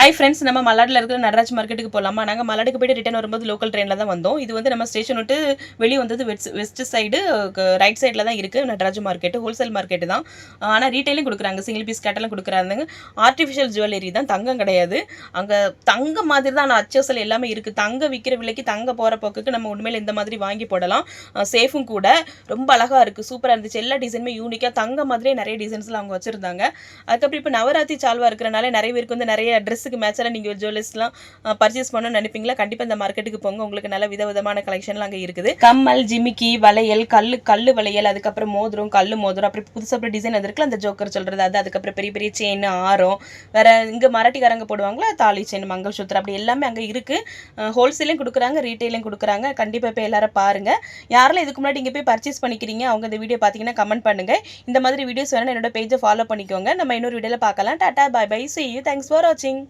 Hi friends, நம்ம மல்லாடில் இருக்கிற நடராஜ் மார்க்கெட்டுக்கு போகலாமா? நாங்கள் மல்லாடிக்கு போய்ட்டு ரிட்டர்ன் வரும்போது லோக்கல் ட்ரெயினில் தான் வந்தோம். இது வந்து நம்ம ஸ்டேஷன் விட்டு வெளியே வந்தது வெஸ்ட் சைடு ரைட் சைடில் தான் இருக்குது நடராஜ் மார்க்கெட்டு. ஹோல்சேல் மார்க்கெட்டு தான். ஆனால் ரீட்டைலையும் கொடுக்குறாங்க, சிங்கிள் பீஸ் கேட்டெல்லாம் கொடுக்குறாங்க. ஆர்டிஃபிஷியல் ஜுவல்லரி தான், தங்கம் கிடையாது. அங்கே தங்கம் மாதிரி தான், ஆனால் அச்சோசல் எல்லாமே இருக்குது. தங்கம் விற்கிற விலைக்கு தங்க போகிற போக்குக்கு நம்ம உண்மையில் இந்த மாதிரி வாங்கி போடலாம். சேஃபும் கூட. ரொம்ப அழகாக இருக்குது, சூப்பராக இருந்துச்சு. எல்லா டிசைனுமே யூனிக்காக தங்கம் மாதிரியே நிறைய டிசைன்ஸ்லாம் அவங்க வச்சுருந்தாங்க. அதுக்கப்புறம் இப்போ நவராத்திரி சால்வா இருக்கிறனால நிறைய பேருக்கு வந்து நிறைய ட்ரெஸ்ஸுக்கு மேட்சாக நீங்கள் ஜுவல்லர்ஸ்லாம் பர்ச்சேஸ் பண்ணணும்னு நினைப்பீங்களா? கண்டிப்பாக இந்த மார்க்கெட்டுக்கு போங்க, உங்களுக்கு நல்ல விதவிதமான கலெக்ஷன்லாம் அங்கே இருக்குது. கம்மல், ஜிமிக்கி, வளையல், கல்லு வளையல், அதுக்கப்புறம் மோதிரம், மோதிரம், அப்புறம் புதுசாக டிசைன் அது இருக்குல்ல, அந்த ஜோக்கர் சொல்கிறது அது, அதுக்கப்புறம் பெரிய பெரிய செயின், ஆரம், வேற இங்கே மராட்டிக்காரங்க போடுவாங்களா தாலி செயின், மங்கள் சூத்திரம், அப்படி எல்லாமே அங்கே இருக்குது. ஹோல்சேலையும் கொடுக்குறாங்க, ரீட்டைலையும் கொடுக்குறாங்க. கண்டிப்பாக போய் எல்லாரும் பாருங்கள். யாரெல்லாம் இதுக்கு முன்னாடி இங்கே போய் பர்ச்சேஸ் பண்ணிக்கிறீங்க, அவங்க இந்த வீடியோ பார்த்தீங்கன்னா கமெண்ட் பண்ணுங்கள். இந்த மாதிரி வீடியோஸ் வேணால் என்னோட பேஜை ஃபாலோ பண்ணிக்கோங்க. நம்ம இன்னொரு வீடியோவில் பார்க்கலாம். Tata, bye bye, see you, thanks for watching.